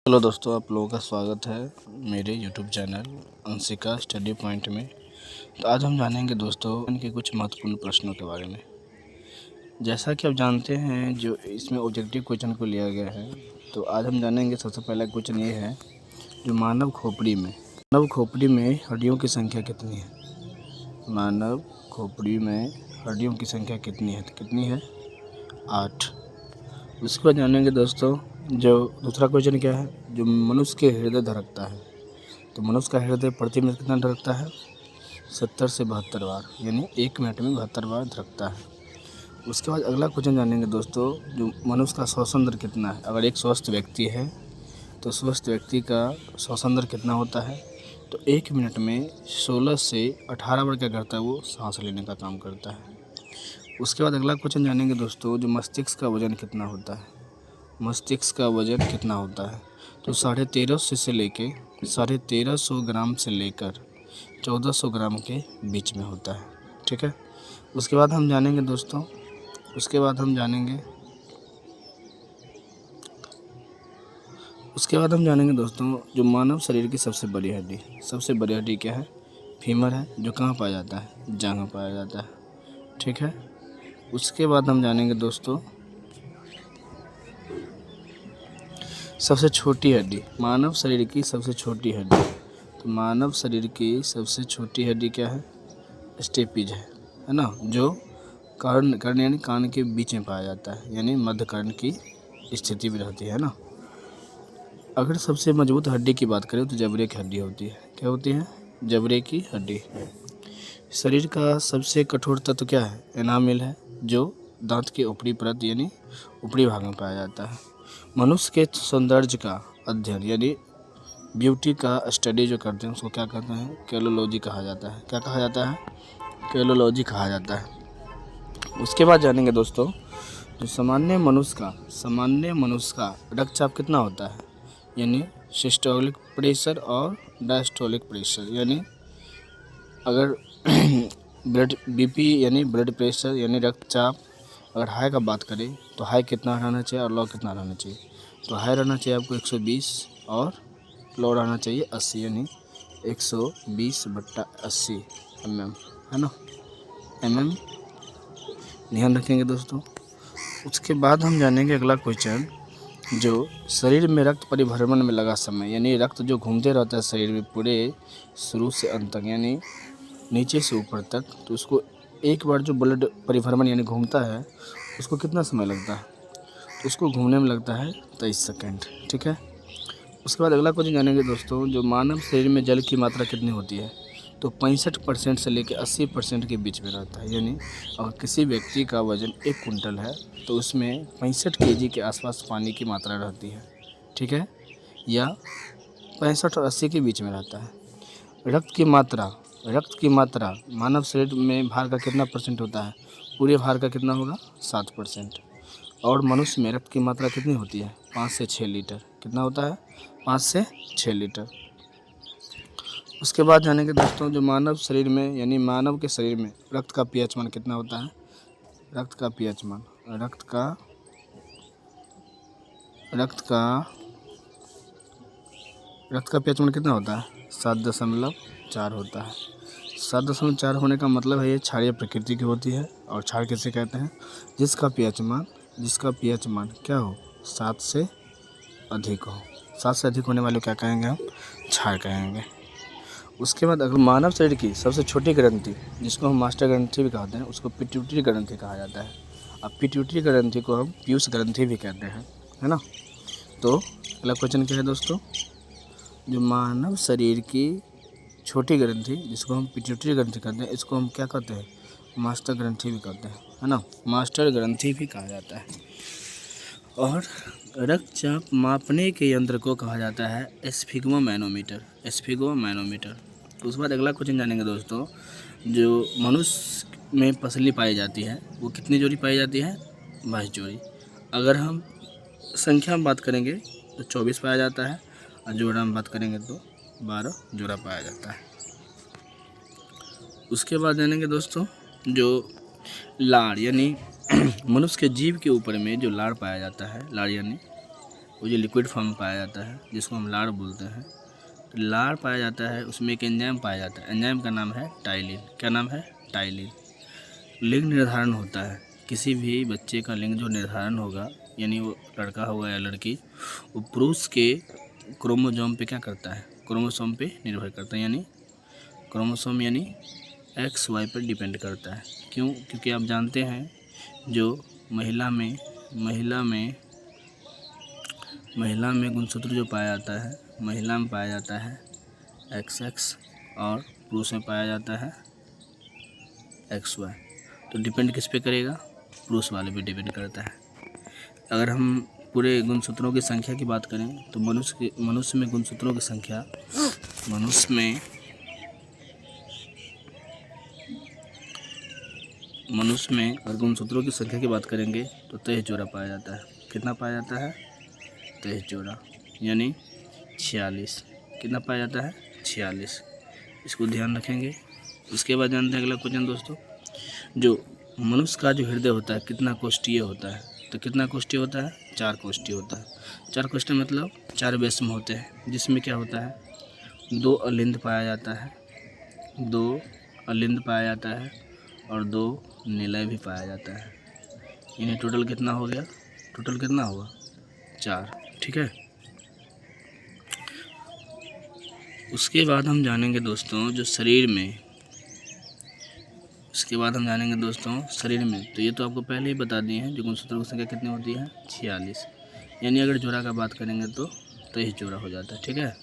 Hello दोस्तों, आप लोगों का स्वागत है मेरे YouTube channel Anshika study point में। तो आज हम जानेंगे दोस्तों इनके कुछ महत्वपूर्ण प्रश्नों के बारे में। जैसा कि आप जानते हैं, जो इसमें ऑब्जेक्टिव क्वेश्चन को लिया गया है, तो आज हम जानेंगे। सबसे पहला क्वेश्चन ये है, जो मानव खोपड़ी में हड्डियों की संख्या कितनी है। मानव खोपड़ी में हड्डियों की संख्या कितनी है? तो कितनी है? 8। उसके बाद जानेंगे दोस्तों, जो दूसरा क्वेश्चन क्या है, जो मनुष्य के हृदय धड़कता है, तो मनुष्य का हृदय प्रति मिनट कितना धड़कता है? 70 से 72 बार, यानी 1 मिनट में 72 बार धड़कता है। उसके बाद अगला क्वेश्चन जानेंगे दोस्तों, जो मनुष्य का श्वसन दर कितना है। अगर एक स्वस्थ व्यक्ति है तो स्वस्थ व्यक्ति का श्वसन दर कितना होता है? तो 1 मिनट में 16 से 18 बार क्या करता है, वो सांस लेने का काम करता है। उसके बाद अगला क्वेश्चन जानेंगे दोस्तों, जो मस्तिष्क का वजन कितना होता है। मस्तिष्क का वजन कितना होता है? तो 1350 से लेके 1350 ग्राम से लेकर 1400 ग्राम के बीच में होता है। ठीक है। उसके बाद हम जानेंगे दोस्तों जो मानव शरीर की सबसे बड़ी हड्डी क्या है? फीमर है, जो कहाँ पाया जाता है? जांघ में पाया जाता है। ठीक है। उसके बाद हम जानेंगे दोस्तों, सबसे छोटी हड्डी, मानव शरीर की सबसे छोटी हड्डी। तो मानव शरीर की सबसे छोटी हड्डी क्या है? स्टेपिज है ना, जो कर्ण यानी कान के बीच में पाया जाता है, यानी मध्य कर्ण की स्थिति में रहती है ना। अगर सबसे मजबूत हड्डी की बात करें तो जबड़े की हड्डी होती है। क्या होती है? जबड़े की हड्डी। शरीर का सबसे कठोर तत्व क्या है? एनामिल है, जो दांत की ऊपरी परत यानी ऊपरी भाग में पाया जाता है। मनुष्य के सौंदर्य का अध्ययन यानी ब्यूटी का स्टडी जो करते हैं, उसको क्या कहते हैं? कैलोलॉजी कहा जाता है। क्या कहा जाता है? कैलोलॉजी कहा जाता है। उसके बाद जानेंगे दोस्तों, जो सामान्य मनुष्य का रक्तचाप कितना होता है, यानी सिस्टोलिक प्रेशर और डायस्टोलिक प्रेशर। यानी अगर ब्लड बीपी यानी ब्लड प्रेशर यानी रक्तचाप, अगर हाई का बात करें तो हाई कितना रहना चाहिए और लो कितना रहना चाहिए? तो हाई रहना चाहिए आपको 120 और लो रहना चाहिए 80, यानी 120/80 mm, है ना, mm ध्यान रखेंगे दोस्तों। उसके बाद हम जानेंगे अगला क्वेश्चन, जो शरीर में रक्त परिभ्रमण में लगा समय, यानी रक्त जो घूमते रहता है शरीर में पूरे शुरू से अंत तक, यानी नीचे से ऊपर तक, तो उसको एक बार जो ब्लड परिभ्रमण यानी घूमता है, उसको कितना समय लगता है? तो उसको घूमने में लगता है 23 सेकेंड। ठीक है। उसके बाद अगला क्वेश्चन जानेंगे दोस्तों, जो मानव शरीर में जल की मात्रा कितनी होती है? तो 65% से लेकर 80% के बीच में रहता है। यानी अगर किसी व्यक्ति का वजन 1 कुंटल है तो उसमें 65 kg के आसपास पानी की मात्रा रहती है। ठीक है, या 65 और 80 के बीच में रहता है। रक्त की मात्रा मानव शरीर में भार का कितना परसेंट होता है? पूरे भार का कितना होगा? 7%। और मनुष्य में रक्त की मात्रा कितनी होती है? 5 से 6 लीटर। कितना होता है? 5 से 6 लीटर। उसके बाद जानेंगे दोस्तों, जो मानव के शरीर में रक्त का पीएच मान कितना होता है? रक्त का पीएच मान कितना होता है? 7.4 होता है। 7.4 होने का मतलब है ये क्षारीय प्रकृति की होती है। और क्षार किसे कहते हैं? जिसका पीएच मान क्या हो? 7 से अधिक हो। 7 से अधिक होने वाले क्या कहेंगे हम? क्षार कहेंगे। उसके बाद अगर मानव शरीर की सबसे छोटी ग्रंथि, जिसको हम मास्टर ग्रंथि भी कहते हैं, उसको पिट्यूटरी ग्रंथि कहा जाता है। अब पिट्यूटरी ग्रंथि को हम पीयूष ग्रंथि भी कहते हैं, है ना। तो अगला क्वेश्चन क्या है दोस्तों, जो मानव शरीर की छोटी ग्रंथि, जिसको हम पिट्यूटरी ग्रंथि कहते हैं, इसको हम क्या कहते हैं? मास्टर ग्रंथि भी कहते हैं, है ना, मास्टर ग्रंथि भी कहा जाता है। और रक्तचाप मापने के यंत्र को कहा जाता है स्फिग्मोमैनोमीटर। उसके बाद अगला क्वेश्चन जानेंगे दोस्तों, जो मनुष्य में पसली पाई जाती है, वो कितनी जोड़ी पाई जाती है? 22 जोड़ी। अगर हम संख्या में बात करेंगे तो 24 पाया जाता है, और जोड़ा में बात करेंगे तो 12 जोड़ा पाया जाता है। उसके बाद जानेंगे दोस्तों, जो लार यानी मनुष्य के जीभ के ऊपर में जो लार पाया जाता है, लार यानी वो जो लिक्विड फॉर्म में पाया जाता है जिसको हम लार बोलते हैं, तो लार पाया जाता है, उसमें एक एंजाइम पाया जाता है, एंजाइम का नाम है टाइलिन। क्या नाम है? टाइलिन। लिंग निर्धारण होता है, किसी भी बच्चे का लिंग जो निर्धारण होगा, यानी वो लड़का होगा या लड़की, वो पुरुष के क्रोमोसोम पे क्या करता है? क्रोमोसोम पे निर्भर करता है, यानी क्रोमोसोम यानी XY पर डिपेंड करता है। क्यों? क्योंकि आप जानते हैं जो महिला में गुणसूत्र जो पाया जाता है, महिला में पाया जाता है XX और पुरुष में पाया जाता है XY। तो डिपेंड किस पे करेगा? पुरुष वाले पे डिपेंड करता है। अगर हम पूरे गुणसूत्रों की संख्या की बात करें तो मनुष्य में गुणसूत्रों की संख्या, मनुष्य में अगर गुणसूत्रों की संख्या की बात करेंगे तो 23 जोड़ा पाया जाता है। कितना पाया जाता है? 23 जोड़ा, यानी 46। कितना पाया जाता है? 46। इसको ध्यान रखेंगे। उसके बाद जानते हैं अगला क्वेश्चन दोस्तों, जो मनुष्य का जो हृदय होता है कितना कोष्ठीय होता है? तो कितना कोष्ठीय होता है? 4 कोष्ठीय होता है। 4 कोष्ठीय मतलब 4 वैष्म होते हैं, जिसमें क्या होता है? 2 अलिंद पाया जाता है, 2 अलिंद पाया जाता है और 2 निलय भी पाया जाता है। यानी टोटल कितना हो गया? टोटल कितना हुआ? 4। ठीक है। उसके बाद हम जानेंगे दोस्तों जो शरीर में, तो ये तो आपको पहले ही बता दिए हैं, जो गुणसूत्रों की संख्या कितनी होती है? 46। यानी अगर जोड़ा का बात करेंगे तो 23 जोड़ा हो जाता है। ठीक है।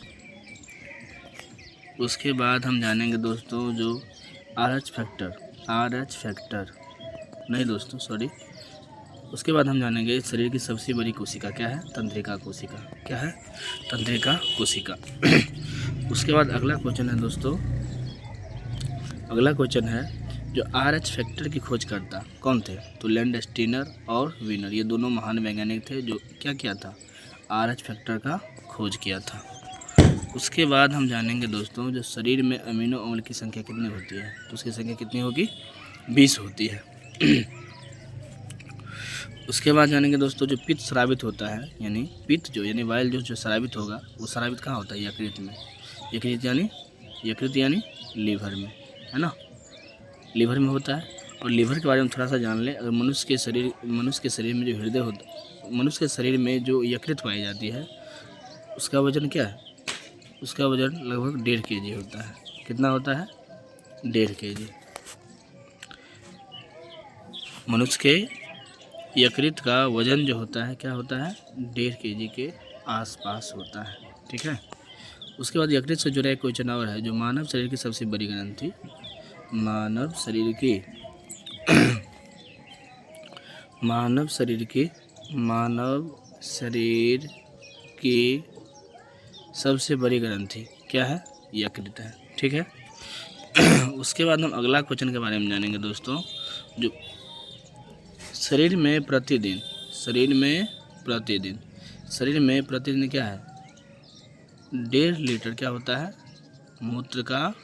उसके बाद हम जानेंगे दोस्तों जो RH फैक्टर नहीं दोस्तों, सॉरी। उसके बाद हम जानेंगे शरीर की सबसे बड़ी कोशिका क्या है? तंत्रिका कोशिका। क्या है? तंत्रिका कोशिका। उसके बाद अगला क्वेश्चन है दोस्तों, अगला क्वेश्चन है जो RH फैक्टर की खोज करता कौन थे? तो लैंडस्टीनर और वीनर, ये दोनों महान वैज्ञानिक थे जो क्या किया था? RH फैक्टर का खोज किया था। उसके बाद हम जानेंगे दोस्तों जो शरीर में अमीनो अम्ल की संख्या कितनी होती है? तो उसकी संख्या कितनी होगी? 20 होती है। उसके बाद जानेंगे दोस्तों जो पित्त स्रावित होता है, यानी पित्त यानी वाइल जो स्रावित होगा, वो स्रावित कहाँ होता है? यकृत में। यकृत यानी लीवर में, है ना, लीवर में होता है। और लीवर के बारे में थोड़ा सा जान लें। अगर मनुष्य के शरीर में जो हृदय होता, मनुष्य के शरीर में जो यकृत पाई जाती है, उसका वजन क्या है? उसका वजन लगभग 1.5 kg होता है। कितना होता है? 1.5 kg। मनुष्य के यकृत का वजन जो होता है क्या होता है? 1.5 kg के आसपास होता है। ठीक है। उसके बाद यकृत से जुड़ा एक क्वेश्चन और है, जो मानव शरीर की सबसे बड़ी ग्रंथि, मानव शरीर की सबसे बड़ी ग्रंथि क्या है? यकृत है। ठीक है। उसके बाद हम अगला क्वेश्चन के बारे में जानेंगे दोस्तों, जो शरीर में प्रतिदिन क्या है? 1.5 लीटर क्या होता है? मूत्र का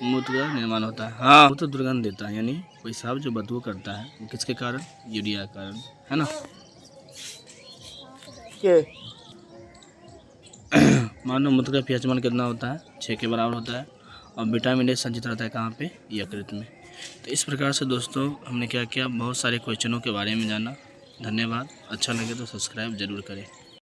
निर्माण होता है। हाँ, वो तो दुर्गंध देता है, यानी पेशाब जो बदबू करता है वो किसके कारण? यूरिया के कारण, है ना। मानव मूत्र का pH मान कितना होता है? 6 के बराबर होता है। और विटामिन A संचित रहता है कहाँ पे? यकृत में। तो इस प्रकार से दोस्तों हमने क्या किया? बहुत सारे क्वेश्चनों के बारे में जाना। धन्यवाद। अच्छा लगे तो सब्सक्राइब जरूर करें।